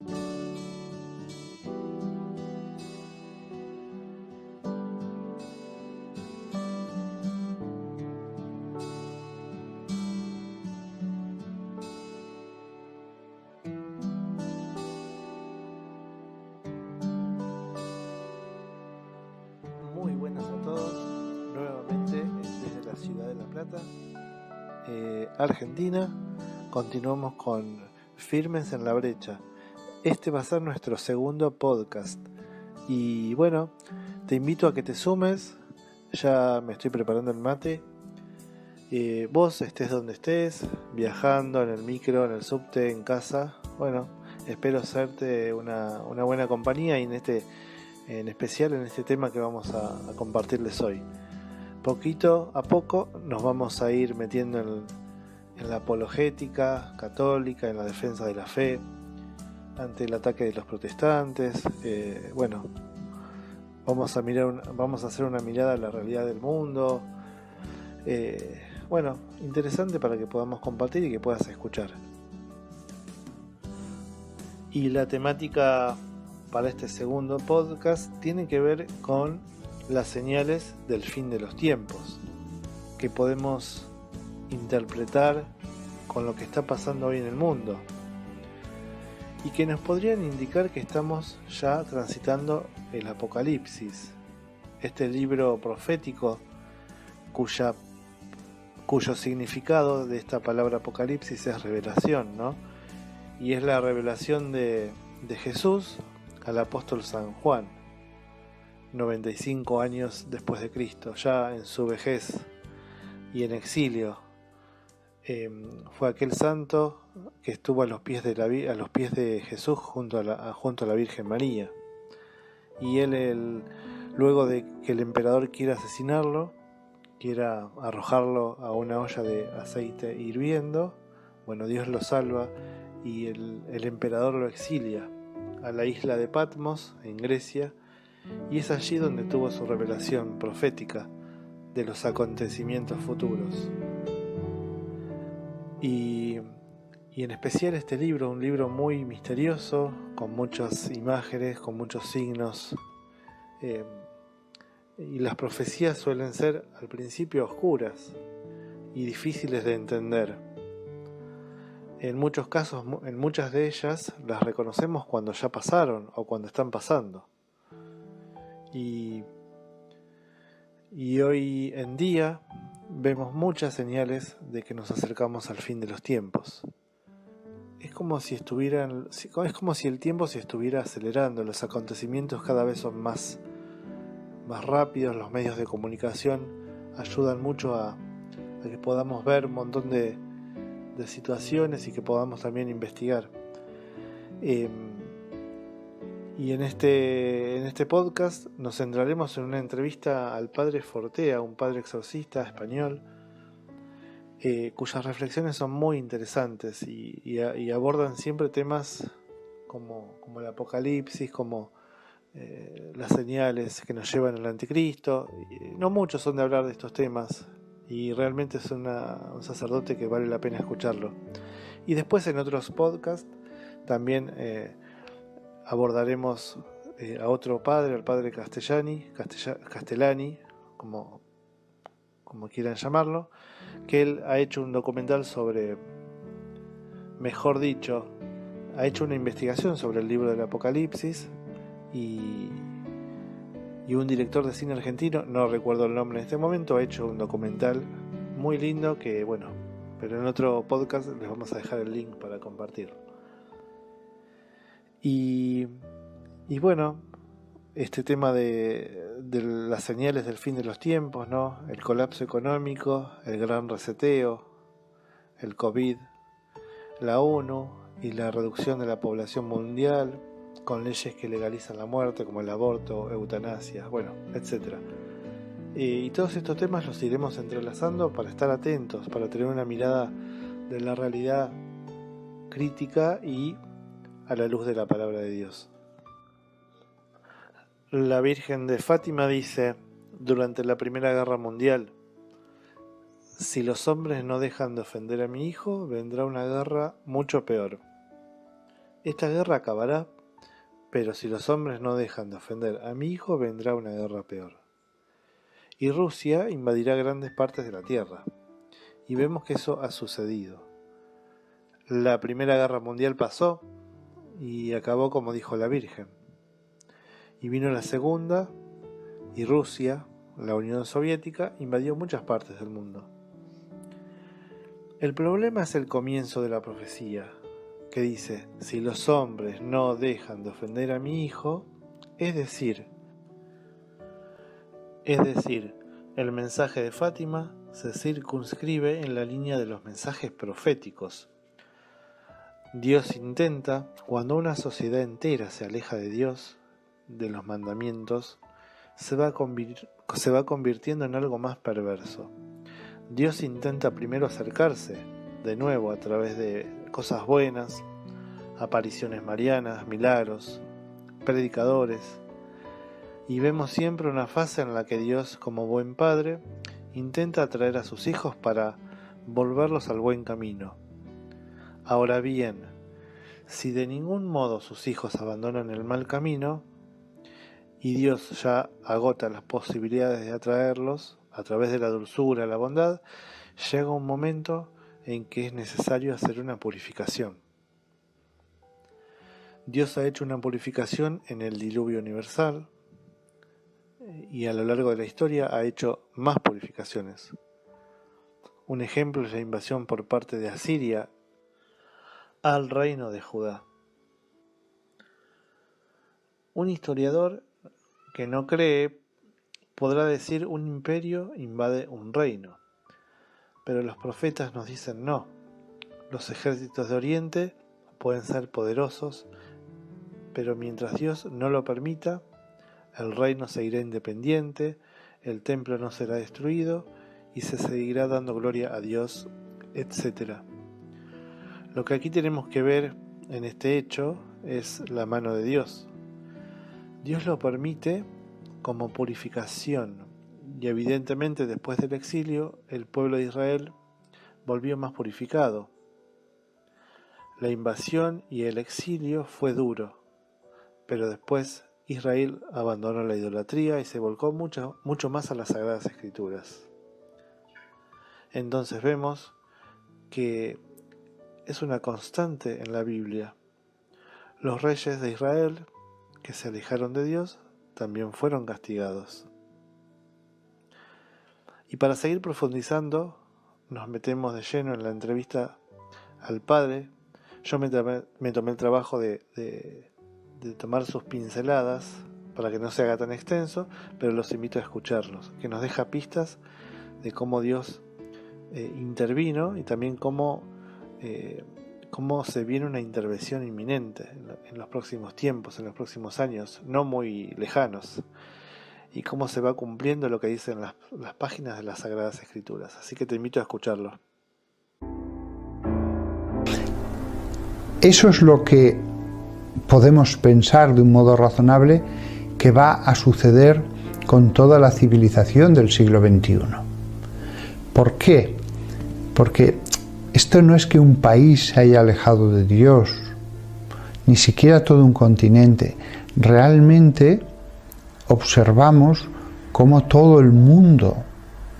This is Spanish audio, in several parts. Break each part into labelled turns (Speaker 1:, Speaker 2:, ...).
Speaker 1: Muy buenas a todos, nuevamente desde la ciudad de La Plata, Argentina. Continuamos con Firmes en la Brecha. Este va a ser nuestro segundo podcast y bueno, te invito a que te sumes. Ya me estoy preparando el mate. Vos estés donde estés, viajando en el micro, en el subte, en casa. Bueno, espero hacerte una buena compañía y en especial en este tema que vamos a compartirles hoy. Poquito a poco nos vamos a ir metiendo en la apologética católica, en la defensa de la fe ante el ataque de los protestantes. Bueno, vamos a hacer una mirada a la realidad del mundo. Bueno, interesante para que podamos compartir y que puedas escuchar. Y la temática para este segundo podcast tiene que ver con las señales del fin de los tiempos, que podemos interpretar con lo que está pasando hoy en el mundo y que nos podrían indicar que estamos ya transitando el Apocalipsis, este libro profético cuyo significado de esta palabra Apocalipsis es revelación, ¿no? Y es la revelación de Jesús al apóstol San Juan, 95 años después de Cristo, ya en su vejez y en exilio. Fue aquel santo que estuvo a los pies de Jesús junto a la Virgen María. Y él, luego de que el emperador quiera asesinarlo, quiera arrojarlo a una olla de aceite hirviendo, bueno, Dios lo salva y el emperador lo exilia a la isla de Patmos, en Grecia, y es allí donde tuvo su revelación profética de los acontecimientos futuros. Y en especial este libro, un libro muy misterioso, con muchas imágenes, con muchos signos, y las profecías suelen ser al principio oscuras y difíciles de entender. En muchos casos, en muchas de ellas, las reconocemos cuando ya pasaron o cuando están pasando. Y hoy en día vemos muchas señales de que nos acercamos al fin de los tiempos. Es como si el tiempo se estuviera acelerando, los acontecimientos cada vez son más rápidos, los medios de comunicación ayudan mucho a que podamos ver un montón de situaciones y que podamos también investigar. Y en este podcast nos centraremos en una entrevista al padre Fortea, un padre exorcista español, cuyas reflexiones son muy interesantes y abordan siempre temas como el Apocalipsis, como las señales que nos llevan al anticristo. No muchos son de hablar de estos temas y realmente es un sacerdote que vale la pena escucharlo. Y después en otros podcasts también abordaremos a otro padre, al padre Castellani, como quieran llamarlo, que él ha hecho un documental ha hecho una investigación sobre el libro del Apocalipsis, y un director de cine argentino, no recuerdo el nombre en este momento, ha hecho un documental muy lindo que, bueno, pero en otro podcast les vamos a dejar el link para compartir. Y bueno, este tema de las señales del fin de los tiempos, ¿no? El colapso económico, el gran reseteo, el COVID, la ONU y la reducción de la población mundial, con leyes que legalizan la muerte, como el aborto, eutanasia, bueno, etc. Y todos estos temas los iremos entrelazando para estar atentos, para tener una mirada de la realidad crítica y a la luz de la palabra de Dios. La Virgen de Fátima dice, durante la Primera Guerra Mundial, si los hombres no dejan de ofender a mi hijo, vendrá una guerra mucho peor. esta guerra acabará, pero si los hombres no dejan de ofender a mi hijo, vendrá una guerra peor. Y Rusia invadirá grandes partes de la tierra. Y vemos que eso ha sucedido. La Primera Guerra Mundial pasó y acabó como dijo la Virgen. Y vino la Segunda, y Rusia, la Unión Soviética, invadió muchas partes del mundo. El problema es el comienzo de la profecía, que dice, si los hombres no dejan de ofender a mi hijo, es decir, el mensaje de Fátima se circunscribe en la línea de los mensajes proféticos. Dios intenta, cuando una sociedad entera se aleja de Dios, de los mandamientos, se va convirtiendo en algo más perverso. Dios intenta primero acercarse, de nuevo, a través de cosas buenas, apariciones marianas, milagros, predicadores, y vemos siempre una fase en la que Dios, como buen padre, intenta atraer a sus hijos para volverlos al buen camino. Ahora bien, si de ningún modo sus hijos abandonan el mal camino, y Dios ya agota las posibilidades de atraerlos a través de la dulzura, la bondad, llega un momento en que es necesario hacer una purificación. Dios ha hecho una purificación en el diluvio universal y a lo largo de la historia ha hecho más purificaciones. Un ejemplo es la invasión por parte de Asiria al reino de Judá. Un historiador que no cree podrá decir un imperio invade un reino, pero los profetas nos dicen no. Los ejércitos de Oriente pueden ser poderosos, pero mientras Dios no lo permita, el reino seguirá independiente, el templo no será destruido y se seguirá dando gloria a Dios, etc. Lo que aquí tenemos que ver en este hecho es la mano de Dios. Dios lo permite como purificación y evidentemente después del exilio el pueblo de Israel volvió más purificado. La invasión y el exilio fue duro, pero después Israel abandonó la idolatría y se volcó mucho más a las Sagradas Escrituras. Entonces vemos que es una constante en la Biblia. Los reyes de Israel que se alejaron de Dios también fueron castigados. Y para seguir profundizando, nos metemos de lleno en la entrevista al padre. Yo me tomé el trabajo de tomar sus pinceladas para que no se haga tan extenso, pero los invito a escucharlos, que nos deja pistas de cómo Dios intervino y también cómo se viene una intervención inminente en los próximos tiempos, en los próximos años, no muy lejanos, y cómo se va cumpliendo lo que dicen las páginas de las Sagradas Escrituras. Así que te invito a escucharlo.
Speaker 2: Eso es lo que podemos pensar de un modo razonable que va a suceder con toda la civilización del siglo XXI. ¿Por qué? Porque esto no es que un país se haya alejado de Dios, ni siquiera todo un continente. Realmente observamos cómo todo el mundo,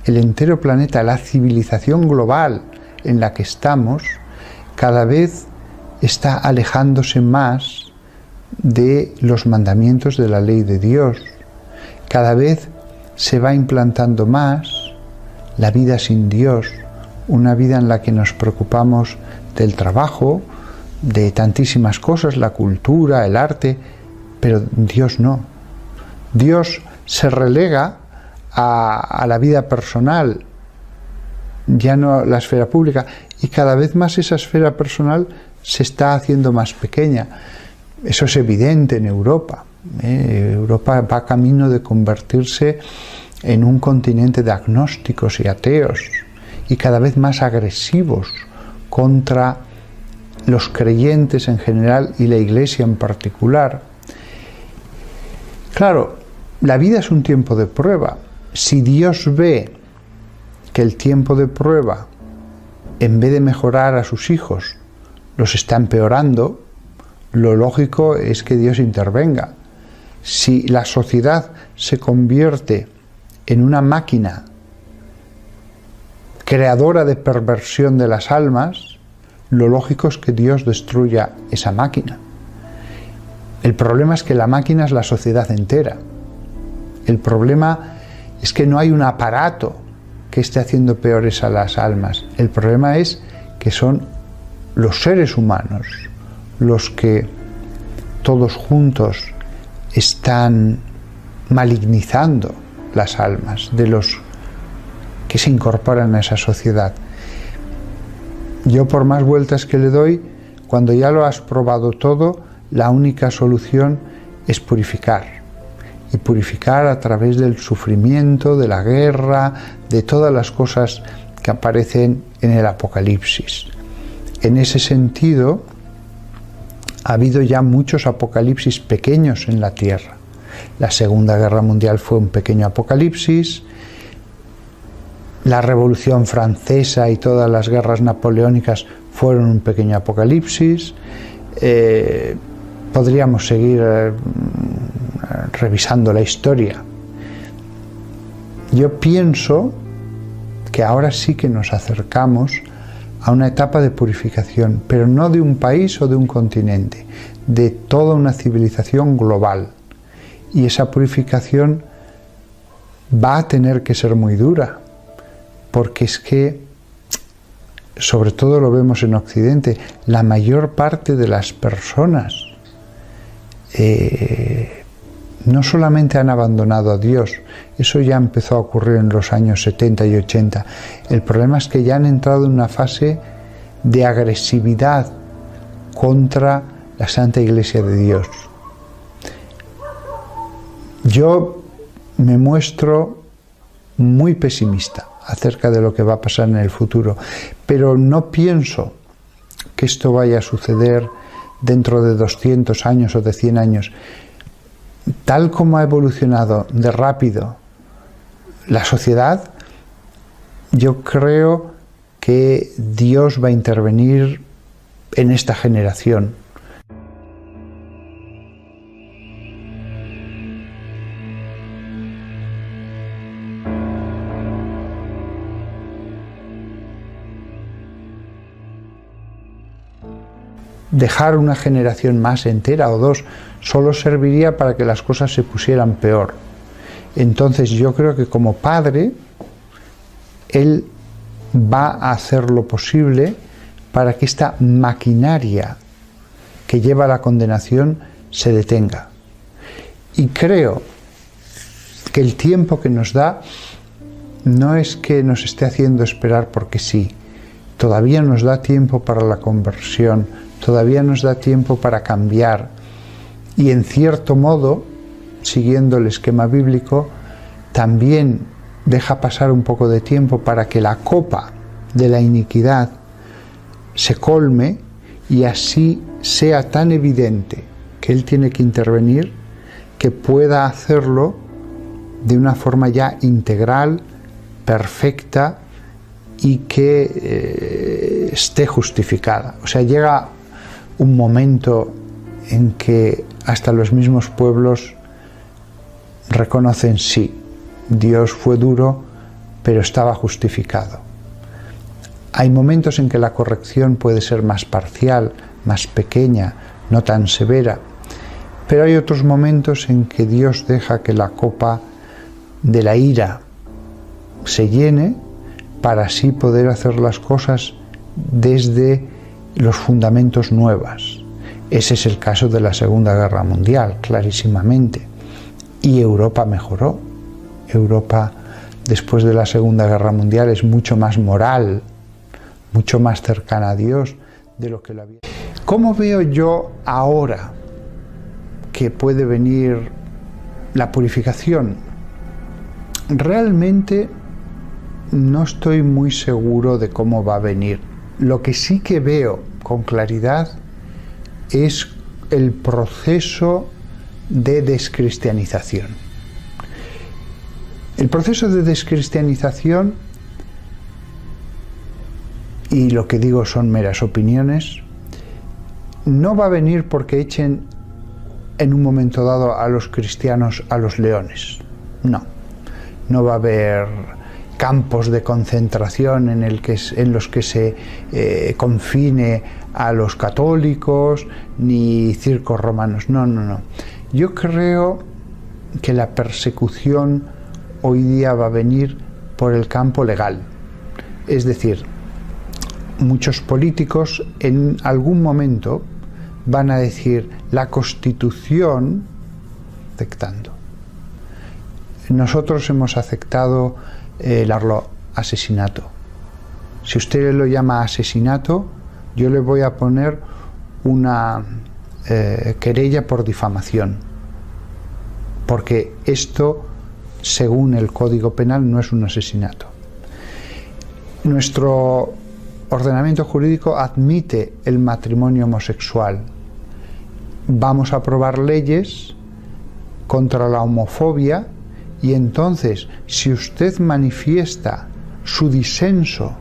Speaker 2: el entero planeta, la civilización global en la que estamos, cada vez está alejándose más de los mandamientos de la ley de Dios. Cada vez se va implantando más la vida sin Dios, una vida en la que nos preocupamos del trabajo, de tantísimas cosas, la cultura, el arte, pero Dios no. Dios se relega a la vida personal, ya no la esfera pública, y cada vez más esa esfera personal se está haciendo más pequeña. Eso es evidente en Europa. Europa va camino de convertirse en un continente de agnósticos y ateos, y cada vez más agresivos contra los creyentes en general y la Iglesia en particular. Claro, la vida es un tiempo de prueba. Si Dios ve que el tiempo de prueba, en vez de mejorar a sus hijos, los está empeorando, lo lógico es que Dios intervenga. Si la sociedad se convierte en una máquina creadora de perversión de las almas, lo lógico es que Dios destruya esa máquina. El problema es que la máquina es la sociedad entera. El problema es que no hay un aparato que esté haciendo peores a las almas. El problema es que son los seres humanos los que todos juntos están malignizando las almas de los que se incorporan a esa sociedad. Yo, por más vueltas que le doy, cuando ya lo has probado todo, la única solución es purificar. Y purificar a través del sufrimiento, de la guerra, de todas las cosas que aparecen en el Apocalipsis. En ese sentido, ha habido ya muchos apocalipsis pequeños en la tierra. La Segunda Guerra Mundial fue un pequeño apocalipsis. La Revolución Francesa y todas las guerras napoleónicas fueron un pequeño apocalipsis. Podríamos seguir revisando la historia. Yo pienso que ahora sí que nos acercamos a una etapa de purificación, pero no de un país o de un continente, de toda una civilización global. Y esa purificación va a tener que ser muy dura, porque es que, sobre todo lo vemos en Occidente, la mayor parte de las personas no solamente han abandonado a Dios, eso ya empezó a ocurrir en los años 70 y 80. El problema es que ya han entrado en una fase de agresividad contra la Santa Iglesia de Dios. Yo me muestro muy pesimista acerca de lo que va a pasar en el futuro, pero no pienso que esto vaya a suceder dentro de 200 años o de 100 años. Tal como ha evolucionado de rápido la sociedad, yo creo que Dios va a intervenir en esta generación. Dejar una generación más entera o dos solo serviría para que las cosas se pusieran peor. Entonces yo creo que como padre, él va a hacer lo posible para que esta maquinaria que lleva a la condenación se detenga. Y creo que el tiempo que nos da no es que nos esté haciendo esperar porque sí. Todavía nos da tiempo para la conversión, todavía nos da tiempo para cambiar. Y en cierto modo, siguiendo el esquema bíblico, también deja pasar un poco de tiempo para que la copa de la iniquidad se colme y así sea tan evidente que Él tiene que intervenir, que pueda hacerlo de una forma ya integral, perfecta y que esté justificada. O sea, llega un momento en que hasta los mismos pueblos reconocen, sí, Dios fue duro, pero estaba justificado. Hay momentos en que la corrección puede ser más parcial, más pequeña, no tan severa, pero hay otros momentos en que Dios deja que la copa de la ira se llene para así poder hacer las cosas desde los fundamentos nuevos. Ese es el caso de la Segunda Guerra Mundial, clarísimamente. Y Europa mejoró. Europa, después de la Segunda Guerra Mundial, es mucho más moral, mucho más cercana a Dios de lo que lo había. ¿Cómo veo yo ahora que puede venir la purificación? Realmente no estoy muy seguro de cómo va a venir. Lo que sí que veo con claridad es el proceso de descristianización. El proceso de descristianización, y lo que digo son meras opiniones, no va a venir porque echen en un momento dado a los cristianos a los leones. No va a haber campos de concentración en los que se confine a los católicos, ni circos romanos. No. Yo creo que la persecución hoy día va a venir por el campo legal. Es decir, muchos políticos en algún momento van a decir la Constitución aceptando. Nosotros hemos aceptado el asesinato. Si usted lo llama asesinato, yo le voy a poner una querella por difamación, porque esto, según el Código Penal, no es un asesinato. Nuestro ordenamiento jurídico admite el matrimonio homosexual. Vamos a aprobar leyes contra la homofobia, y entonces, si usted manifiesta su disenso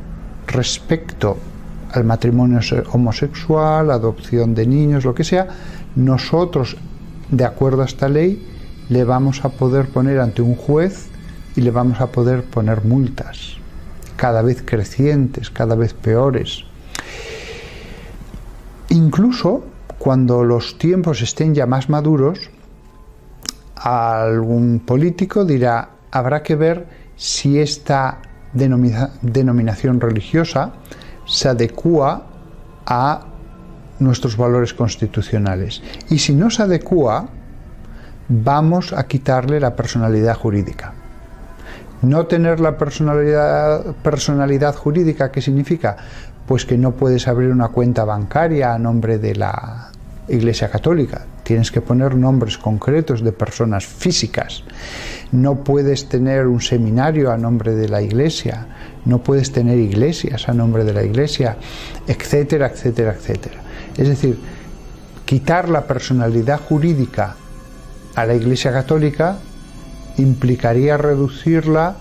Speaker 2: respecto al matrimonio homosexual, adopción de niños, lo que sea, nosotros, de acuerdo a esta ley, le vamos a poder poner ante un juez y le vamos a poder poner multas, cada vez crecientes, cada vez peores. Incluso cuando los tiempos estén ya más maduros, algún político dirá, habrá que ver si esta denominación religiosa se adecúa a nuestros valores constitucionales. Y si no se adecúa, vamos a quitarle la personalidad jurídica. No tener la personalidad jurídica, ¿qué significa? Pues que no puedes abrir una cuenta bancaria a nombre de la Iglesia Católica. Tienes que poner nombres concretos de personas físicas. No puedes tener un seminario a nombre de la Iglesia. No puedes tener iglesias a nombre de la Iglesia, etcétera, etcétera, etcétera. Es decir, quitar la personalidad jurídica a la Iglesia Católica implicaría reducirla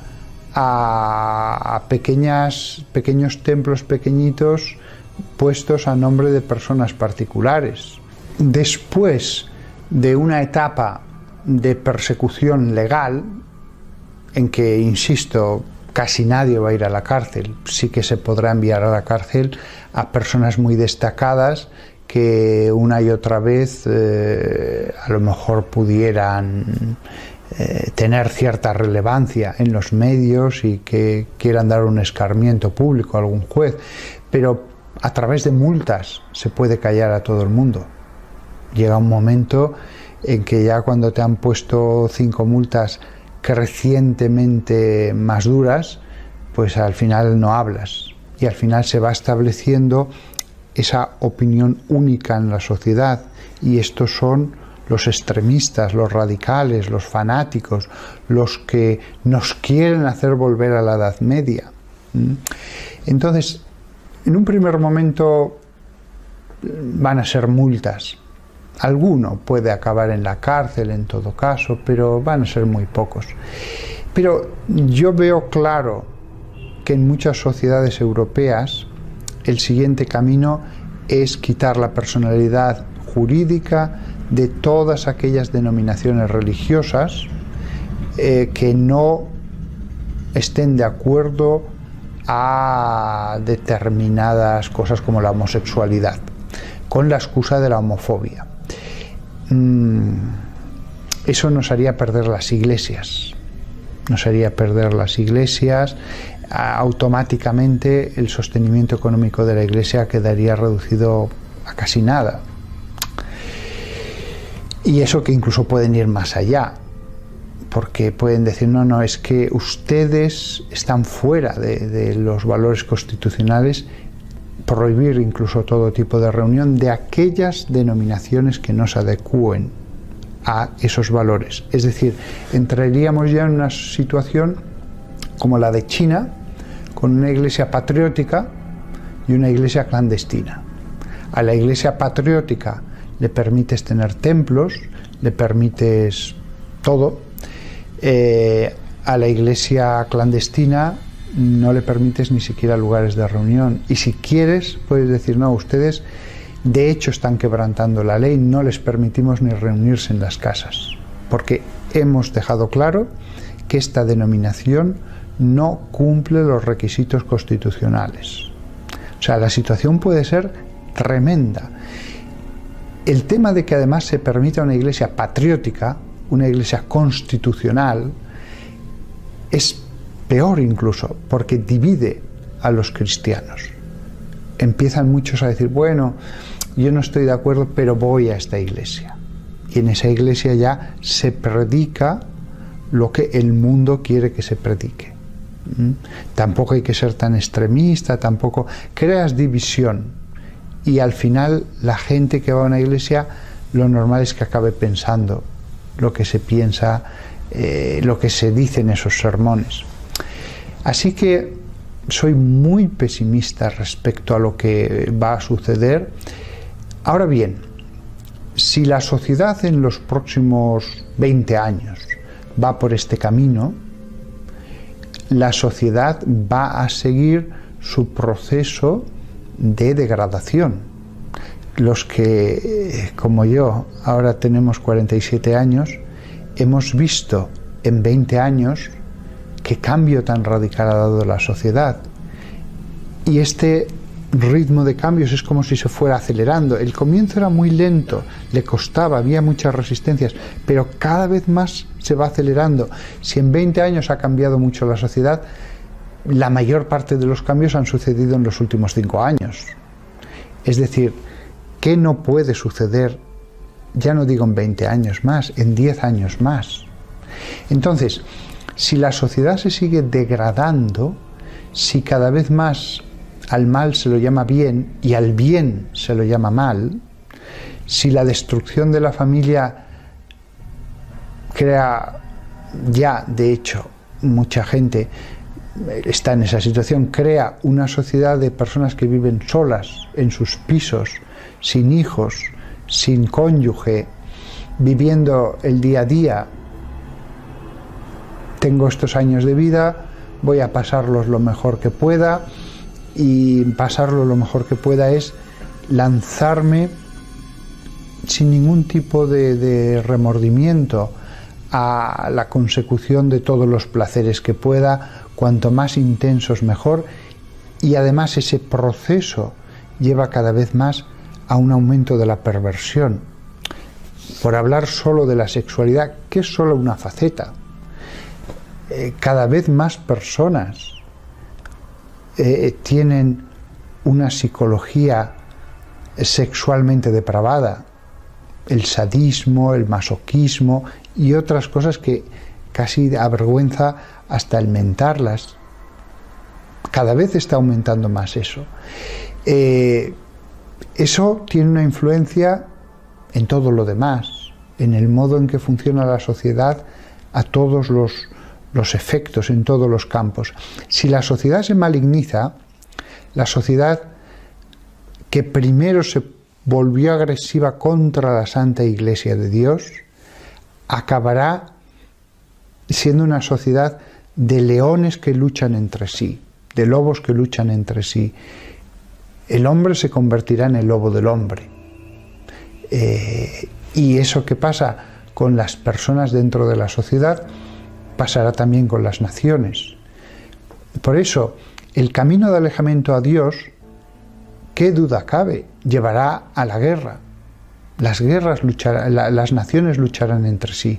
Speaker 2: a pequeños templos pequeñitos puestos a nombre de personas particulares. Después de una etapa de persecución legal, en que, insisto, casi nadie va a ir a la cárcel, sí que se podrá enviar a la cárcel a personas muy destacadas que una y otra vez a lo mejor pudieran tener cierta relevancia en los medios y que quieran dar un escarmiento público a algún juez, pero a través de multas se puede callar a todo el mundo. Llega un momento en que ya cuando te han puesto 5 multas crecientemente más duras, pues al final no hablas y al final se va estableciendo esa opinión única en la sociedad, y estos son los extremistas, los radicales, los fanáticos, los que nos quieren hacer volver a la Edad Media. Entonces, en un primer momento van a ser multas. Alguno puede acabar en la cárcel en todo caso, pero van a ser muy pocos. Pero yo veo claro que en muchas sociedades europeas el siguiente camino es quitar la personalidad jurídica de todas aquellas denominaciones religiosas que no estén de acuerdo a determinadas cosas como la homosexualidad, con la excusa de la homofobia. Eso nos haría perder las iglesias. Automáticamente el sostenimiento económico de la Iglesia quedaría reducido a casi nada. Y eso que incluso pueden ir más allá, porque pueden decir, no, es que ustedes están fuera de los valores constitucionales, prohibir incluso todo tipo de reunión de aquellas denominaciones que no se adecúen a esos valores. Es decir, entraríamos ya en una situación como la de China, con una iglesia patriótica y una iglesia clandestina. A la iglesia patriótica le permites tener templos, le permites todo. A la iglesia clandestina no le permites ni siquiera lugares de reunión. Y si quieres, puedes decir, no, ustedes De hecho, están quebrantando la ley, no les permitimos ni reunirse en las casas, porque hemos dejado claro que esta denominación no cumple los requisitos constitucionales. O sea, la situación puede ser tremenda. El tema de que además se permita una iglesia patriótica, una iglesia constitucional, es peor incluso, porque divide a los cristianos. Empiezan muchos a decir, bueno, yo no estoy de acuerdo, pero voy a esta iglesia. Y en esa iglesia ya se predica lo que el mundo quiere que se predique. Tampoco hay que ser tan extremista, tampoco creas división. Y al final la gente que va a una iglesia, lo normal es que acabe pensando lo que se piensa, lo que se dice en esos sermones. Así que soy muy pesimista respecto a lo que va a suceder. Ahora bien, si la sociedad en los próximos 20 años va por este camino, la sociedad va a seguir su proceso de degradación. Los que, como yo, ahora tenemos 47 años, hemos visto en 20 años qué cambio tan radical ha dado la sociedad. Y este ritmo de cambios es como si se fuera acelerando. El comienzo era muy lento, le costaba, había muchas resistencias, pero cada vez más se va acelerando. Si en 20 años ha cambiado mucho la sociedad, la mayor parte de los cambios han sucedido en los últimos 5 años. Es decir, ¿qué no puede suceder? Ya no digo en 20 años más, en 10 años más. Entonces, si la sociedad se sigue degradando, si cada vez más al mal se lo llama bien y al bien se lo llama mal, si la destrucción de la familia crea, ya de hecho mucha gente está en esa situación, crea una sociedad de personas que viven solas en sus pisos, sin hijos, sin cónyuge, viviendo el día a día. Tengo estos años de vida, voy a pasarlos lo mejor que pueda, y pasarlo lo mejor que pueda es lanzarme sin ningún tipo de remordimiento a la consecución de todos los placeres que pueda, cuanto más intensos mejor, y además ese proceso lleva cada vez más a un aumento de la perversión. Por hablar solo de la sexualidad, que es solo una faceta, cada vez más personas tienen una psicología sexualmente depravada, el sadismo, el masoquismo y otras cosas que casi avergüenza hasta el mentarlas. Cada vez está aumentando más eso. Eso tiene una influencia en todo lo demás, en el modo en que funciona la sociedad a todos los efectos, en todos los campos. Si la sociedad se maligniza, la sociedad que primero se volvió agresiva contra la Santa Iglesia de Dios, acabará siendo una sociedad de leones que luchan entre sí, de lobos que luchan entre sí. El hombre se convertirá en el lobo del hombre. Y eso que pasa con las personas dentro de la sociedad, pasará también con las naciones. Por eso, el camino de alejamiento a Dios, qué duda cabe, llevará a la guerra. Las naciones lucharán entre sí.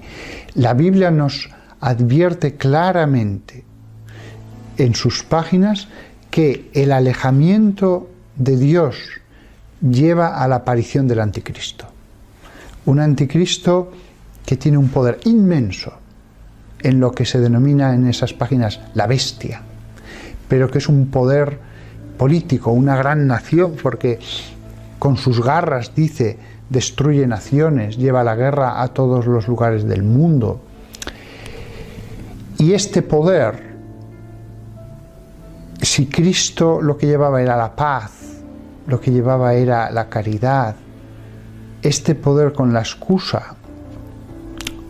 Speaker 2: La Biblia nos advierte claramente en sus páginas que el alejamiento de Dios lleva a la aparición del anticristo. Un anticristo que tiene un poder inmenso en lo que se denomina en esas páginas la bestia, pero que es un poder político, una gran nación, porque con sus garras, dice, destruye naciones, lleva la guerra a todos los lugares del mundo. Y este poder, si Cristo lo que llevaba era la paz, lo que llevaba era la caridad, este poder con la excusa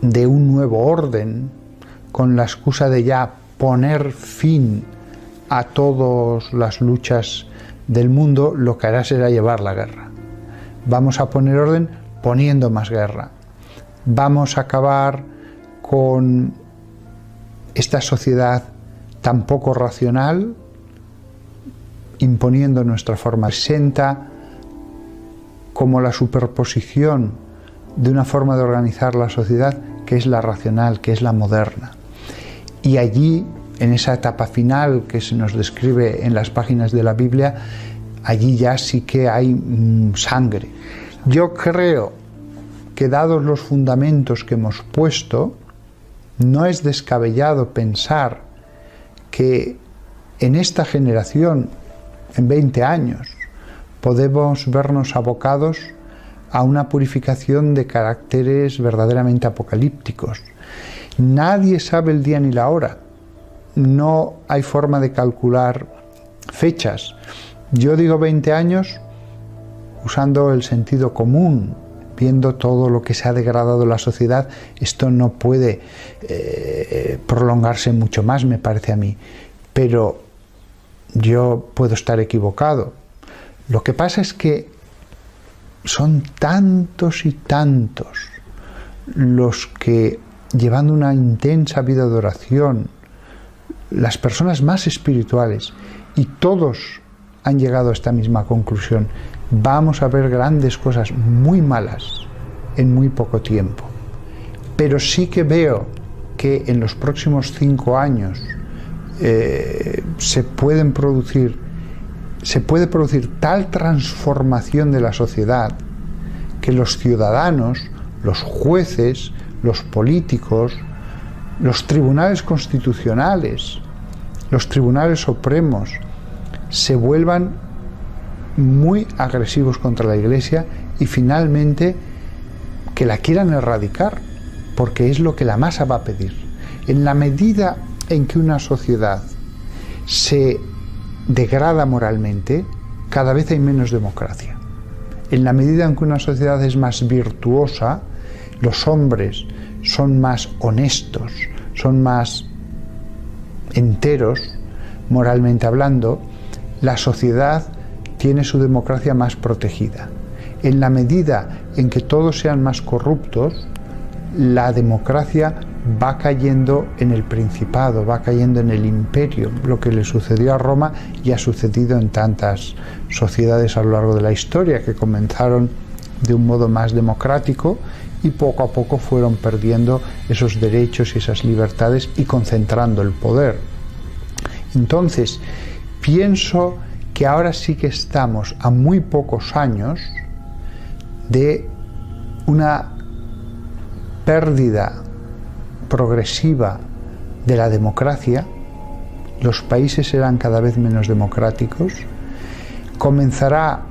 Speaker 2: de un nuevo orden, con la excusa de ya poner fin a todas las luchas del mundo, lo que hará será llevar la guerra. Vamos a poner orden poniendo más guerra. Vamos a acabar con esta sociedad tan poco racional, imponiendo nuestra forma. Presenta como la superposición de una forma de organizar la sociedad que es la racional, que es la moderna. Y allí, en esa etapa final que se nos describe en las páginas de la Biblia, allí ya sí que hay sangre. Yo creo que, dados los fundamentos que hemos puesto, no es descabellado pensar que en esta generación, en 20 años, podemos vernos abocados a una purificación de caracteres verdaderamente apocalípticos. Nadie sabe el día ni la hora. No hay forma de calcular fechas. Yo digo 20 años usando el sentido común, viendo todo lo que se ha degradado la sociedad. Esto no puede prolongarse mucho más, me parece a mí. Pero yo puedo estar equivocado. Lo que pasa es que son tantos y tantos los que, llevando una intensa vida de oración, las personas más espirituales, y todos han llegado a esta misma conclusión: vamos a ver grandes cosas muy malas en muy poco tiempo. Pero sí que veo que en los próximos 5 años se puede producir tal transformación de la sociedad que los ciudadanos, los jueces, los políticos, los tribunales constitucionales, los tribunales supremos se vuelvan muy agresivos contra la Iglesia y finalmente que la quieran erradicar, porque es lo que la masa va a pedir. En la medida en que una sociedad se degrada moralmente, cada vez hay menos democracia. En la medida en que una sociedad es más virtuosa, los hombres son más honestos, son más enteros, moralmente hablando, la sociedad tiene su democracia más protegida. En la medida en que todos sean más corruptos, la democracia va cayendo en el principado, va cayendo en el imperio. Lo que le sucedió a Roma y ha sucedido en tantas sociedades a lo largo de la historia, que comenzaron de un modo más democrático y poco a poco fueron perdiendo esos derechos y esas libertades y concentrando el poder. Entonces, pienso que ahora sí que estamos a muy pocos años de una pérdida progresiva de la democracia. Los países serán cada vez menos democráticos, comenzará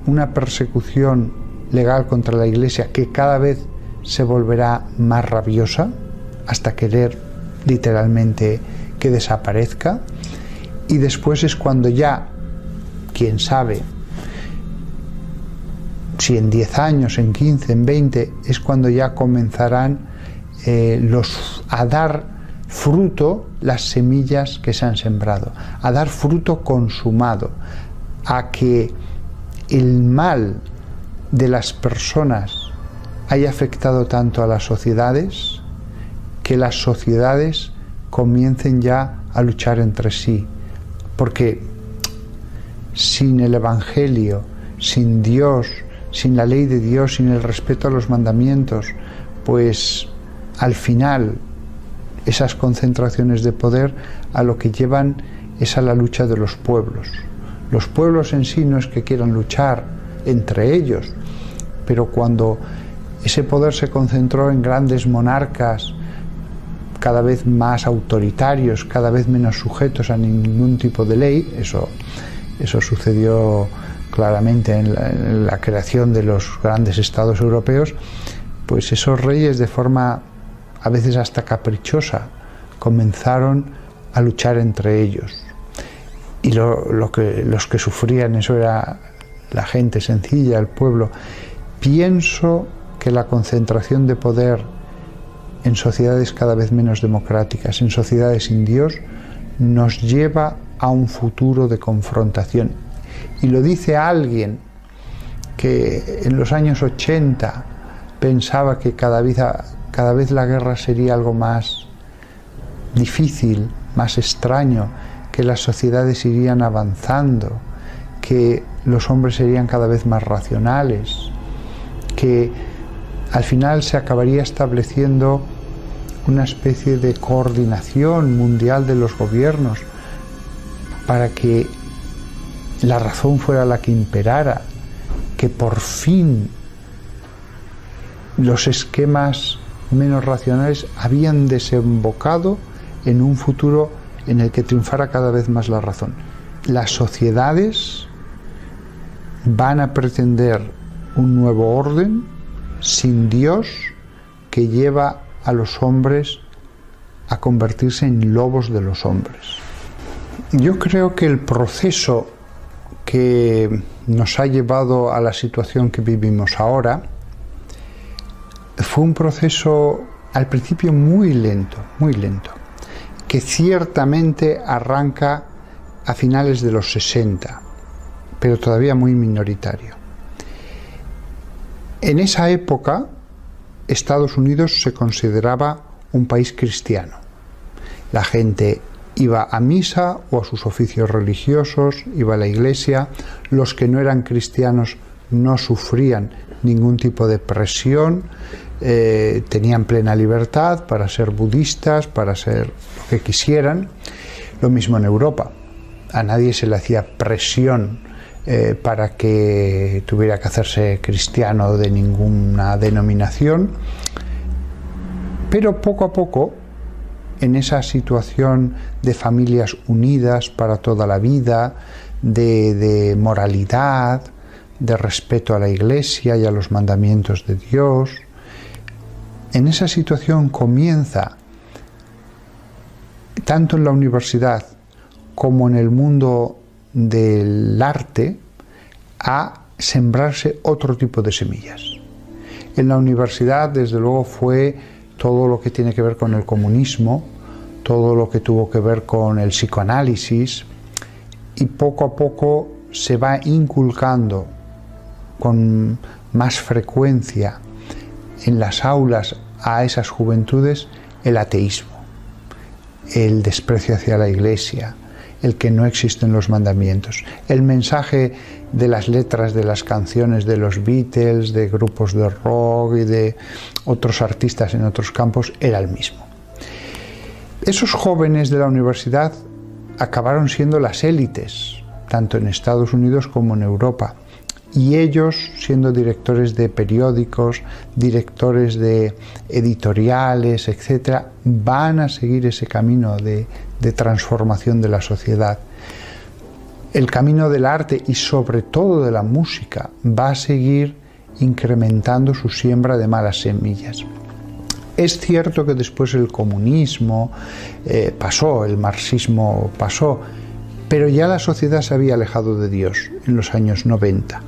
Speaker 2: una persecución legal contra la Iglesia que cada vez se volverá más rabiosa, hasta querer literalmente que desaparezca, y después es cuando ya, quién sabe, si en 10 años, en 15, en 20, es cuando ya comenzarán a dar fruto las semillas que se han sembrado, a dar fruto consumado, a que el mal de las personas haya afectado tanto a las sociedades que las sociedades comiencen ya a luchar entre sí. Porque sin el Evangelio, sin Dios, sin la ley de Dios, sin el respeto a los mandamientos, pues al final esas concentraciones de poder a lo que llevan es a la lucha de los pueblos. Los pueblos en sí no es que quieran luchar entre ellos, pero cuando ese poder se concentró en grandes monarcas cada vez más autoritarios, cada vez menos sujetos a ningún tipo de ley, eso sucedió claramente en la creación de los grandes estados europeos, pues esos reyes, de forma a veces hasta caprichosa, comenzaron a luchar entre ellos. Y los que sufrían eso era la gente sencilla, el pueblo. Pienso que la concentración de poder en sociedades cada vez menos democráticas, en sociedades sin Dios, nos lleva a un futuro de confrontación. Y lo dice alguien que en los años 80 pensaba que cada vez la guerra sería algo más difícil, más extraño, que las sociedades irían avanzando, que los hombres serían cada vez más racionales, que al final se acabaría estableciendo una especie de coordinación mundial de los gobiernos para que la razón fuera la que imperara, que por fin los esquemas menos racionales habían desembocado en un futuro en el que triunfara cada vez más la razón. Las sociedades van a pretender un nuevo orden sin Dios, que lleva a los hombres a convertirse en lobos de los hombres. Yo creo que el proceso que nos ha llevado a la situación que vivimos ahora fue un proceso al principio muy lento, que ciertamente arranca a finales de los 60, pero todavía muy minoritario. En esa época, Estados Unidos se consideraba un país cristiano. La gente iba a misa o a sus oficios religiosos, iba a la iglesia. Los que no eran cristianos no sufrían ningún tipo de presión, tenían plena libertad para ser budistas, para ser lo que quisieran. Lo mismo en Europa. A nadie se le hacía presión para que tuviera que hacerse cristiano de ninguna denominación, pero poco a poco, en esa situación de familias unidas para toda la vida, de moralidad, de respeto a la Iglesia y a los mandamientos de Dios, en esa situación comienza, tanto en la universidad como en el mundo del arte, a sembrarse otro tipo de semillas. En la universidad, desde luego, fue todo lo que tiene que ver con el comunismo, todo lo que tuvo que ver con el psicoanálisis, y poco a poco se va inculcando con más frecuencia en las aulas a esas juventudes el ateísmo, el desprecio hacia la Iglesia, el que no existen los mandamientos. El mensaje de las letras de las canciones de los Beatles, de grupos de rock y de otros artistas en otros campos era el mismo. Esos jóvenes de la universidad acabaron siendo las élites, tanto en Estados Unidos como en Europa, y ellos, siendo directores de periódicos, directores de editoriales, etc., van a seguir ese camino de transformación de la sociedad. El camino del arte y sobre todo de la música va a seguir incrementando su siembra de malas semillas. Es cierto que después el comunismo pasó, el marxismo pasó, pero ya la sociedad se había alejado de Dios en los años 90.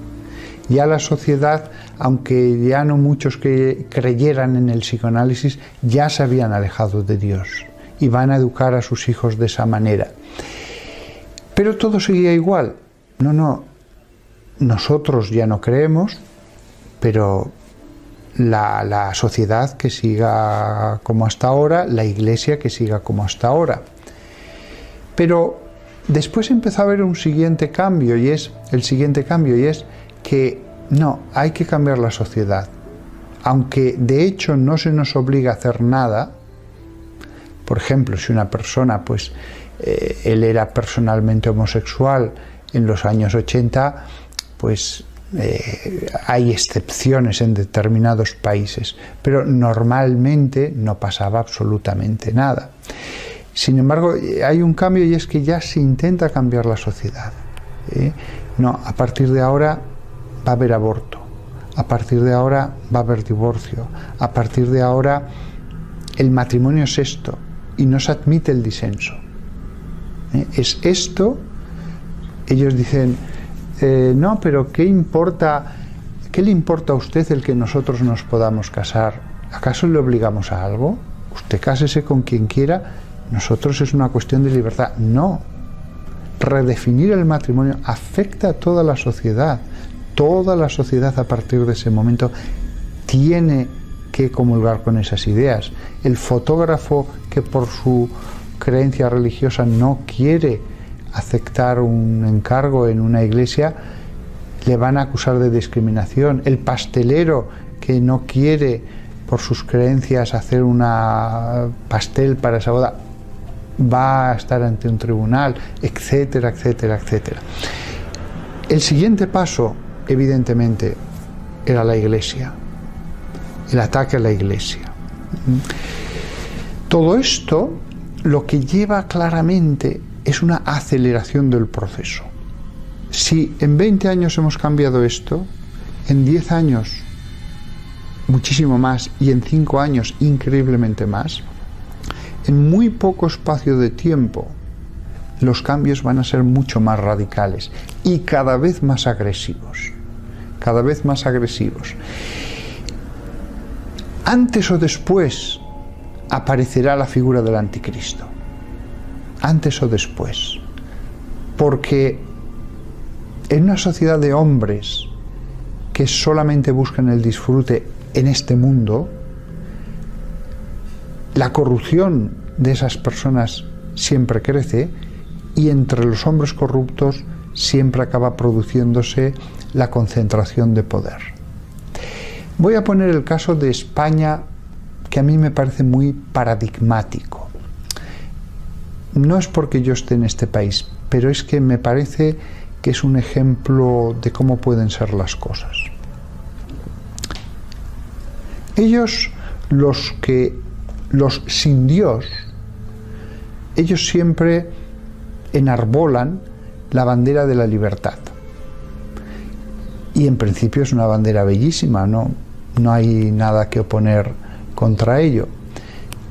Speaker 2: Ya la sociedad, aunque ya no muchos que creyeran en el psicoanálisis, ya se habían alejado de Dios y van a educar a sus hijos de esa manera. Pero todo seguía igual. No, nosotros ya no creemos, pero la sociedad que siga como hasta ahora, la Iglesia que siga como hasta ahora. Pero después empezó a haber un siguiente cambio, y es que no, hay que cambiar la sociedad. Aunque de hecho no se nos obliga a hacer nada. Por ejemplo, si una persona, él era personalmente homosexual en los años 80, hay excepciones en determinados países, pero normalmente no pasaba absolutamente nada. Sin embargo, hay un cambio, y es que ya se intenta cambiar la sociedad. No, a partir de ahora va a haber aborto, a partir de ahora va a haber divorcio, a partir de ahora el matrimonio es esto y no se admite el disenso. Es esto. Ellos dicen, no, pero ¿qué le importa a usted el que nosotros nos podamos casar? ¿Acaso le obligamos a algo? Usted cásese con quien quiera, nosotros es una cuestión de libertad. No, redefinir el matrimonio afecta a toda la sociedad. toda la sociedad a partir de ese momento tiene que comulgar con esas ideas. El fotógrafo que por su creencia religiosa no quiere aceptar un encargo en una iglesia, le van a acusar de discriminación. El pastelero que no quiere por sus creencias hacer una pastel para esa boda, va a estar ante un tribunal, etcétera, etcétera, etcétera. El siguiente paso, evidentemente, era la iglesia, el ataque a la iglesia. Todo esto lo que lleva claramente es una aceleración del proceso. Si en 20 años hemos cambiado esto, en 10 años muchísimo más y en 5 años increíblemente más, en muy poco espacio de tiempo los cambios van a ser mucho más radicales y cada vez más agresivos. Cada vez más agresivos. Antes o después aparecerá la figura del anticristo. Antes o después. Porque en una sociedad de hombres que solamente buscan el disfrute en este mundo, la corrupción de esas personas siempre crece y entre los hombres corruptos siempre acaba produciéndose la concentración de poder. Voy a poner el caso de España, que a mí me parece muy paradigmático. No es porque yo esté en este país, pero es que me parece que es un ejemplo de cómo pueden ser las cosas. Ellos, los sin Dios, ellos siempre enarbolan la bandera de la libertad. Y en principio es una bandera bellísima, no hay nada que oponer contra ello.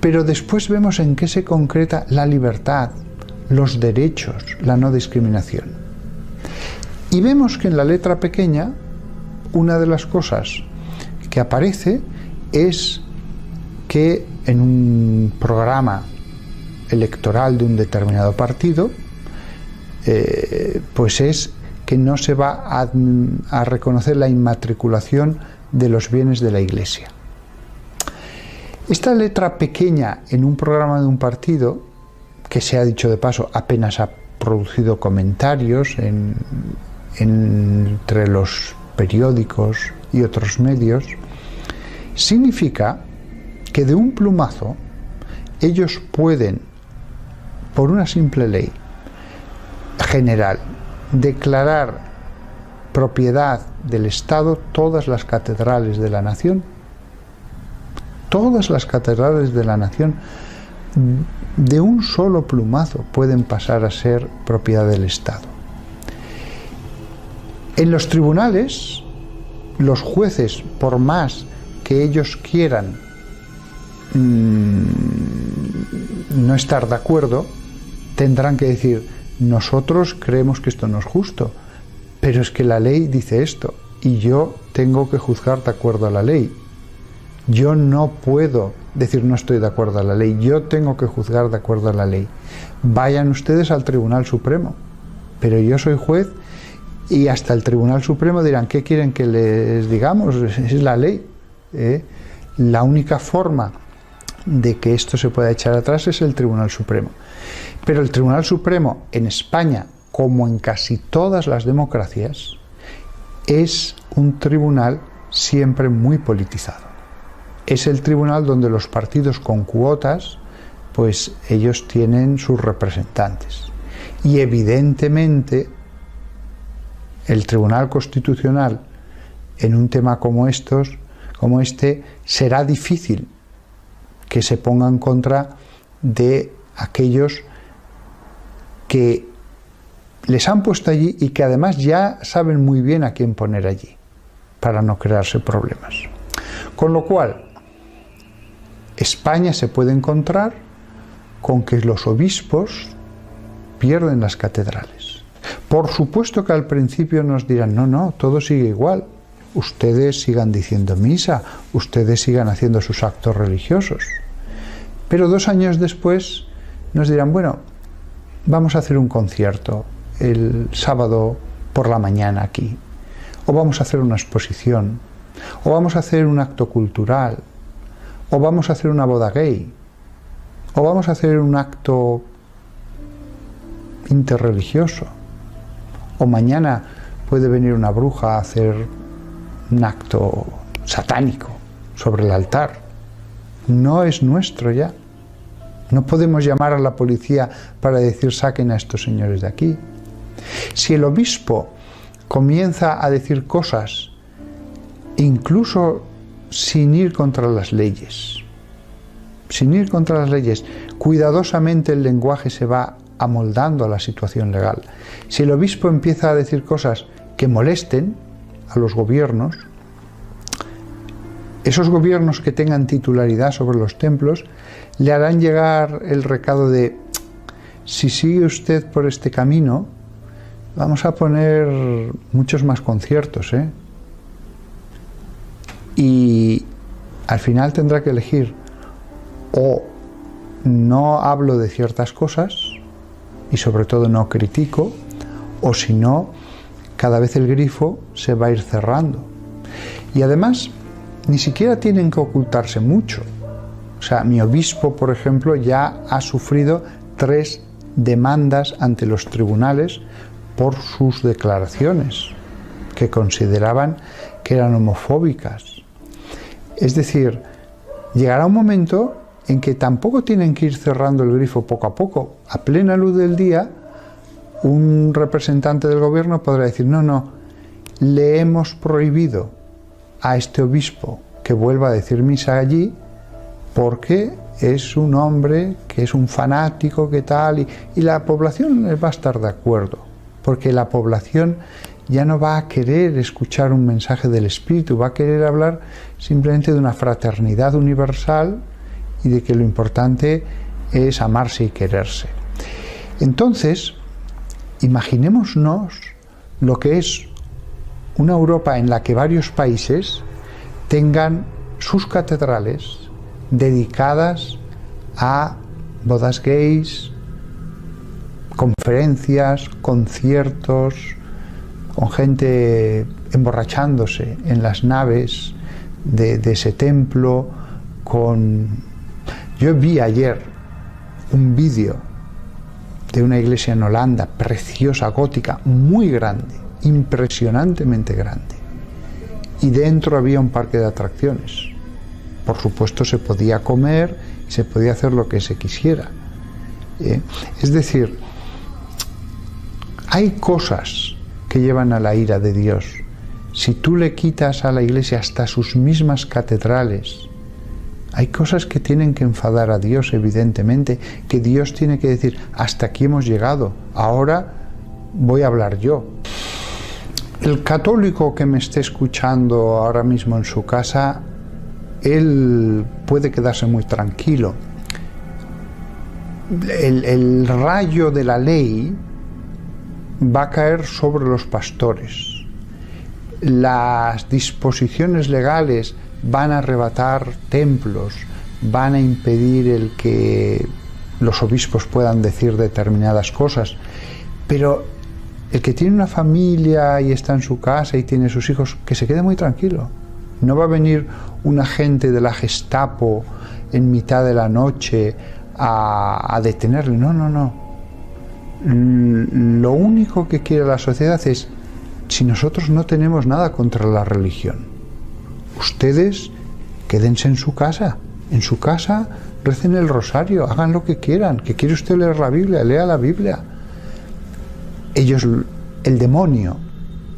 Speaker 2: Pero después vemos en qué se concreta la libertad, los derechos, la no discriminación. Y vemos que en la letra pequeña, una de las cosas que aparece es que en un programa electoral de un determinado partido, pues es que no se va a reconocer la inmatriculación de los bienes de la Iglesia. Esta letra pequeña en un programa de un partido, que se ha dicho de paso, apenas ha producido comentarios entre los periódicos y otros medios, significa que de un plumazo ellos pueden, por una simple ley general, declarar propiedad del Estado todas las catedrales de la nación. Todas las catedrales de la nación de un solo plumazo pueden pasar a ser propiedad del Estado. En los tribunales, los jueces, por más que ellos quieran no estar de acuerdo, tendrán que decir: nosotros creemos que esto no es justo, pero es que la ley dice esto y yo tengo que juzgar de acuerdo a la ley. Yo no puedo decir no estoy de acuerdo a la ley, yo tengo que juzgar de acuerdo a la ley. Vayan ustedes al Tribunal Supremo, pero yo soy juez y hasta el Tribunal Supremo dirán: ¿qué quieren que les digamos? Es la ley. La única forma de que esto se pueda echar atrás es el Tribunal Supremo. Pero el Tribunal Supremo en España, como en casi todas las democracias, es un tribunal siempre muy politizado. Es el tribunal donde los partidos con cuotas, pues ellos tienen sus representantes. Y evidentemente el Tribunal Constitucional en un tema como este, será difícil que se ponga en contra de aquellos que les han puesto allí y que además ya saben muy bien a quién poner allí para no crearse problemas. Con lo cual, España se puede encontrar con que los obispos pierden las catedrales. Por supuesto que al principio nos dirán: no, todo sigue igual. Ustedes sigan diciendo misa, ustedes sigan haciendo sus actos religiosos. Pero 2 años después nos dirán: bueno, vamos a hacer un concierto el sábado por la mañana aquí. o vamos a hacer una exposición, o vamos a hacer un acto cultural, o vamos a hacer una boda gay, o vamos a hacer un acto interreligioso, o mañana puede venir una bruja a hacer un acto satánico sobre el altar. No es nuestro ya. No podemos llamar a la policía para decir saquen a estos señores de aquí. Si el obispo comienza a decir cosas, incluso sin ir contra las leyes, cuidadosamente el lenguaje se va amoldando a la situación legal. Si el obispo empieza a decir cosas que molesten a los gobiernos, esos gobiernos que tengan titularidad sobre los templos le harán llegar el recado de: si sigue usted por este camino, vamos a poner muchos más conciertos, ¿eh? Y al final tendrá que elegir: o no hablo de ciertas cosas y sobre todo no critico, o si no, cada vez el grifo se va a ir cerrando. Y además ni siquiera tienen que ocultarse mucho. O sea, mi obispo, por ejemplo, ya ha sufrido 3 demandas ante los tribunales por sus declaraciones, que consideraban que eran homofóbicas. Es decir, llegará un momento en que tampoco tienen que ir cerrando el grifo poco a poco. A plena luz del día, un representante del gobierno podrá decir: no, le hemos prohibido a este obispo que vuelva a decir misa allí porque es un hombre que es un fanático, que tal, y la población va a estar de acuerdo, porque la población ya no va a querer escuchar un mensaje del Espíritu, va a querer hablar simplemente de una fraternidad universal y de que lo importante es amarse y quererse. Entonces, imaginémonos lo que es una Europa en la que varios países tengan sus catedrales dedicadas a bodas gays, conferencias, conciertos, con gente emborrachándose en las naves de ese templo. Yo vi ayer un vídeo de una iglesia en Holanda, preciosa, gótica, muy grande, impresionantemente grande, y dentro había un parque de atracciones. Por supuesto se podía comer y se podía hacer lo que se quisiera. Es decir, hay cosas que llevan a la ira de Dios. Si tú le quitas a la iglesia hasta sus mismas catedrales, hay cosas que tienen que enfadar a Dios, evidentemente, que Dios tiene que decir: hasta aquí hemos llegado, ahora voy a hablar yo. El católico que me esté escuchando ahora mismo en su casa, él puede quedarse muy tranquilo. El rayo de la ley va a caer sobre los pastores. Las disposiciones legales van a arrebatar templos, van a impedir el que los obispos puedan decir determinadas cosas, pero el que tiene una familia y está en su casa y tiene sus hijos, que se quede muy tranquilo. No va a venir un agente de la Gestapo en mitad de la noche a detenerle. No. Lo único que quiere la sociedad es: si nosotros no tenemos nada contra la religión, ustedes quédense en su casa, recen el rosario, hagan lo que quieran. ¿Que quiere usted leer la Biblia? Lea la Biblia. Ellos, el demonio,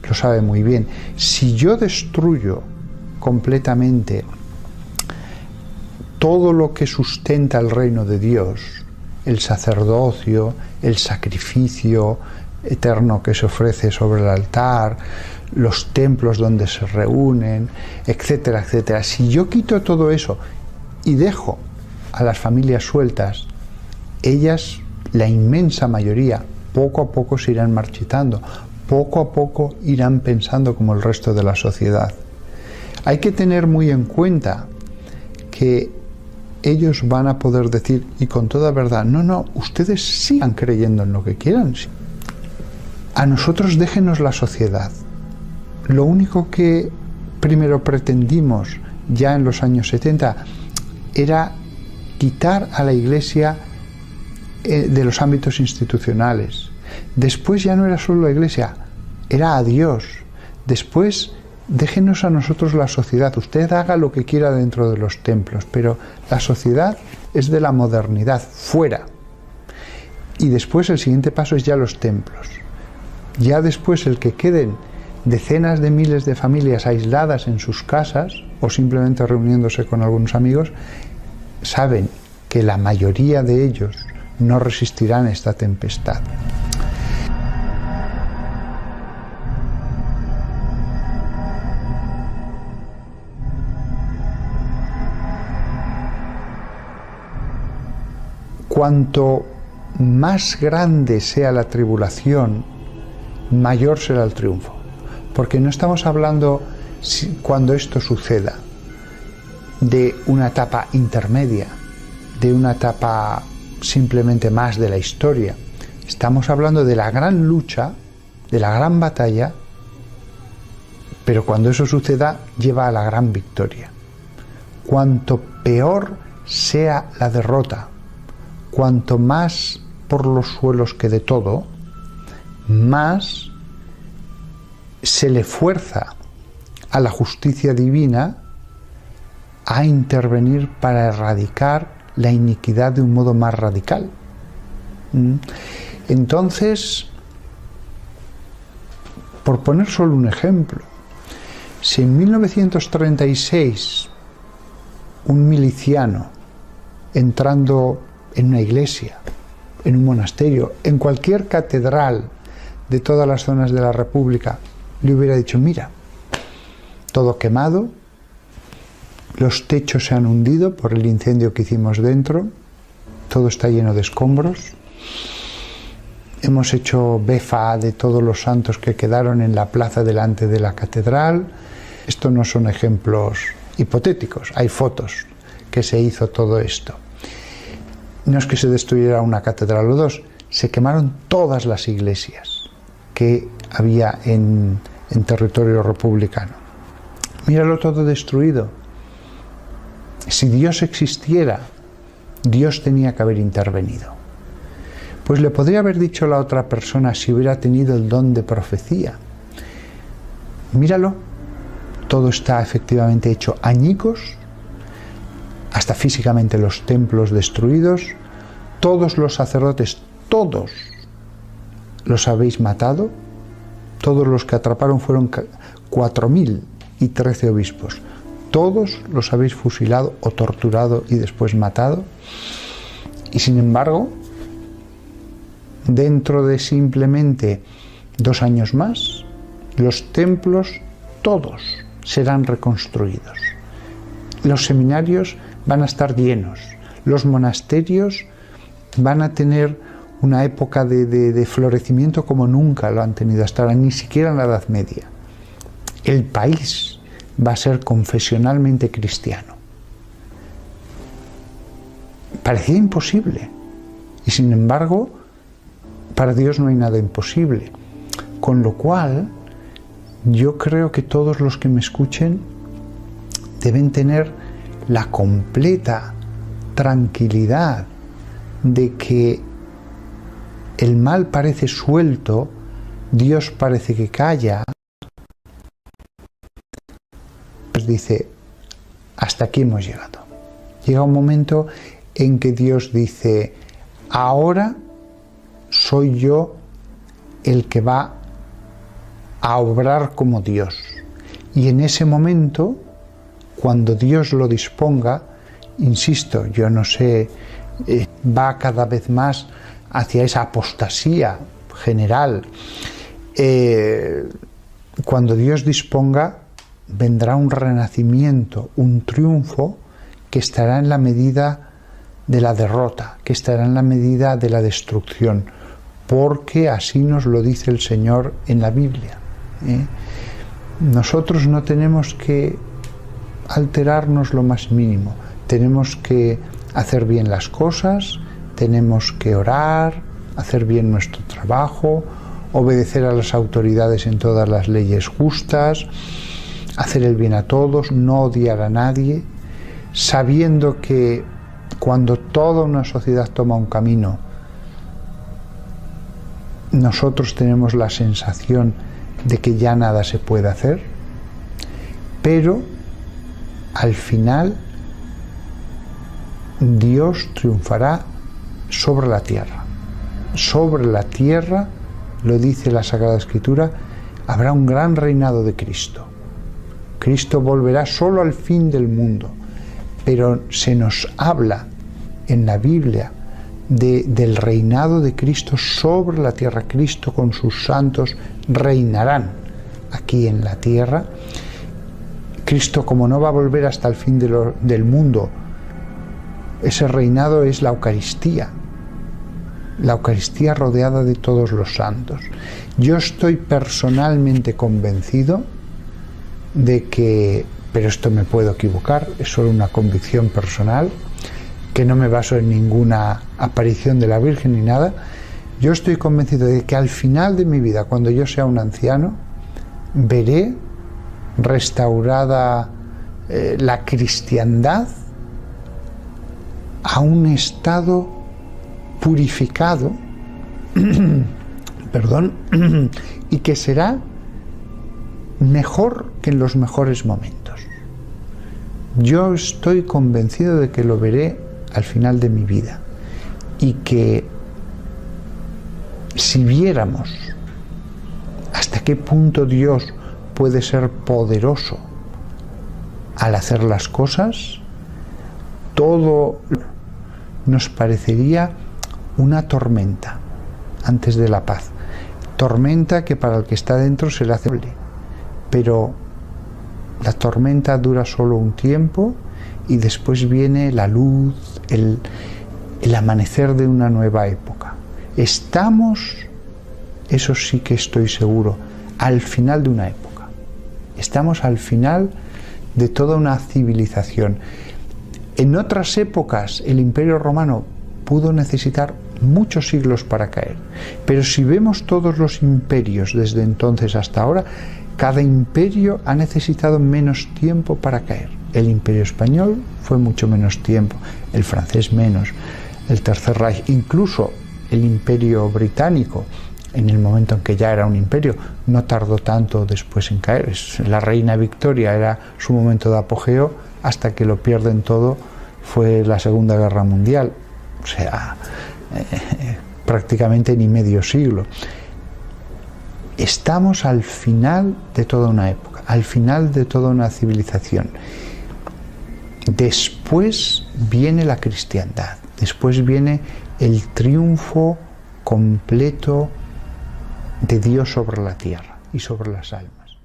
Speaker 2: lo sabe muy bien. Si yo destruyo completamente todo lo que sustenta el reino de Dios, el sacerdocio, el sacrificio eterno que se ofrece sobre el altar, los templos donde se reúnen, etcétera, etcétera. Si yo quito todo eso y dejo a las familias sueltas, ellas, la inmensa mayoría, poco a poco se irán marchitando, poco a poco irán pensando como el resto de la sociedad. Hay que tener muy en cuenta que ellos van a poder decir, y con toda verdad: no, ustedes sigan creyendo en lo que quieran. A nosotros déjenos la sociedad. lo único que primero pretendimos ya en los años 70 era quitar a la Iglesia de los ámbitos institucionales. Después ya no era solo la Iglesia, era a Dios. Después, déjenos a nosotros la sociedad. Usted haga lo que quiera dentro de los templos, pero la sociedad es de la modernidad, fuera. Y después el siguiente paso es ya los templos. Ya después el que queden decenas de miles de familias aisladas en sus casas o simplemente reuniéndose con algunos amigos, saben que la mayoría de ellos no resistirán esta tempestad. Cuanto más grande sea la tribulación, mayor será el triunfo. Porque no estamos hablando, cuando esto suceda, de una etapa intermedia, de una etapa simplemente más de la historia. Estamos hablando de la gran lucha, de la gran batalla, pero cuando eso suceda, lleva a la gran victoria. Cuanto peor sea la derrota, cuanto más por los suelos quede todo, más se le fuerza a la justicia divina a intervenir para erradicar la iniquidad de un modo más radical. Entonces, por poner solo un ejemplo, si en 1936 un miliciano entrando en una iglesia, en un monasterio, en cualquier catedral de todas las zonas de la República, le hubiera dicho: mira, todo quemado, los techos se han hundido por el incendio que hicimos dentro, todo está lleno de escombros, hemos hecho befa de todos los santos que quedaron en la plaza delante de la catedral. Esto no son ejemplos hipotéticos, hay fotos que se hizo todo esto. No es que se destruyera una catedral o dos, se quemaron todas las iglesias que había en territorio republicano. Míralo todo destruido. Si Dios existiera, Dios tenía que haber intervenido. Pues le podría haber dicho a la otra persona si hubiera tenido el don de profecía: míralo, todo está efectivamente hecho añicos, hasta físicamente los templos destruidos, todos los sacerdotes, todos los habéis matado, todos los que atraparon fueron 4.013 obispos, todos los habéis fusilado o torturado y después matado, y sin embargo, dentro de simplemente 2 años más, los templos todos serán reconstruidos. Los seminarios van a estar llenos, los monasterios van a tener una época de florecimiento como nunca lo han tenido hasta ahora, ni siquiera en la Edad Media. El país va a ser confesionalmente cristiano. Parecía imposible, y sin embargo, para Dios no hay nada imposible. Con lo cual, yo creo que todos los que me escuchen deben tener la completa tranquilidad de que el mal parece suelto, Dios parece que calla, pues dice: hasta aquí hemos llegado. Llega un momento en que Dios dice: ahora soy yo el que va a obrar como Dios. Y en ese momento, cuando Dios lo disponga, insisto, yo no sé, va cada vez más hacia esa apostasía general. Cuando Dios disponga, vendrá un renacimiento, un triunfo que estará en la medida de la derrota, que estará en la medida de la destrucción, porque así nos lo dice el Señor en la Biblia. Nosotros no tenemos que alterarnos lo más mínimo, tenemos que hacer bien las cosas, tenemos que orar, hacer bien nuestro trabajo, obedecer a las autoridades en todas las leyes justas, hacer el bien a todos, no odiar a nadie, sabiendo que cuando toda una sociedad toma un camino, nosotros tenemos la sensación de que ya nada se puede hacer, pero al final Dios triunfará sobre la tierra. Sobre la tierra, lo dice la Sagrada Escritura, habrá un gran reinado de Cristo. Cristo volverá solo al fin del mundo, pero se nos habla en la Biblia del reinado de Cristo sobre la tierra. Cristo con sus santos reinarán aquí en la tierra. Cristo, como no va a volver hasta el fin del mundo, ese reinado es la Eucaristía rodeada de todos los santos. Yo estoy personalmente convencido de que, pero esto me puedo equivocar, es solo una convicción personal, que no me baso en ninguna aparición de la Virgen ni nada. Yo estoy convencido de que al final de mi vida, cuando yo sea un anciano, veré restaurada la cristiandad a un estado purificado, perdón, y que será mejor que en los mejores momentos. Yo estoy convencido de que lo veré al final de mi vida, y que si viéramos hasta qué punto Dios puede ser poderoso al hacer las cosas, todo nos parecería una tormenta antes de la paz. Tormenta que para el que está dentro se le hace, pero la tormenta dura solo un tiempo y después viene la luz, el amanecer de una nueva época. Estamos, eso sí que estoy seguro, al final de una época. Estamos al final de toda una civilización. En otras épocas el Imperio Romano pudo necesitar muchos siglos para caer, pero si vemos todos los imperios desde entonces hasta ahora, cada imperio ha necesitado menos tiempo para caer. El Imperio Español fue mucho menos tiempo, el francés menos, el Tercer Reich, incluso el Imperio Británico, en el momento en que ya era un imperio, no tardó tanto después en caer. La reina Victoria era su momento de apogeo, hasta que lo pierden todo fue la Segunda Guerra Mundial, o sea, prácticamente ni medio siglo. Estamos al final de toda una época, al final de toda una civilización. Después viene la cristiandad, después viene el triunfo completo de Dios sobre la tierra y sobre las almas.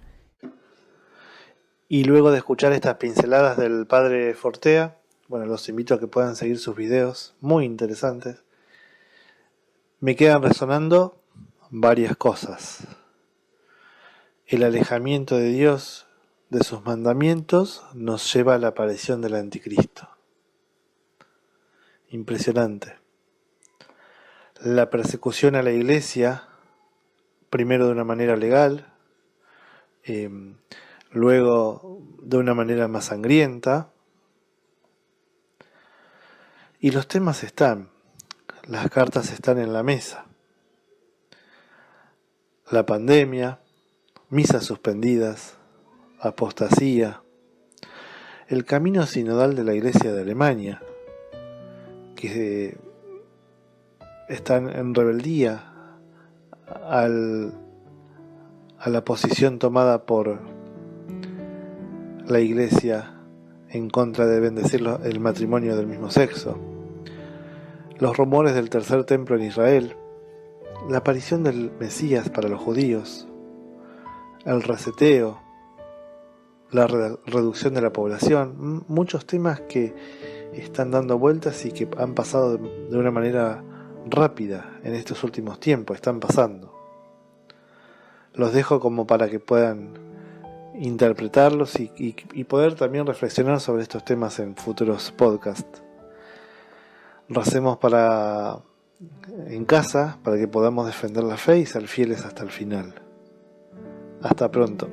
Speaker 1: Y luego de escuchar estas pinceladas del padre Fortea, bueno, los invito a que puedan seguir sus videos, muy interesantes. Me quedan resonando varias cosas. El alejamiento de Dios de sus mandamientos nos lleva a la aparición del anticristo. Impresionante. La persecución a la iglesia, primero de una manera legal, luego de una manera más sangrienta. Y los temas están, las cartas están en la mesa. La pandemia, misas suspendidas, apostasía, el camino sinodal de la Iglesia de Alemania, que están en rebeldía a la posición tomada por la Iglesia en contra de bendecir el matrimonio del mismo sexo, los rumores del tercer templo en Israel, la aparición del Mesías para los judíos, el reseteo, la reducción de la población, muchos temas que están dando vueltas y que han pasado de una manera rápida en estos últimos tiempos, están pasando. Los dejo como para que puedan interpretarlos y poder también reflexionar sobre estos temas en futuros podcasts. Recemos para en casa para que podamos defender la fe y ser fieles hasta el final. Hasta pronto.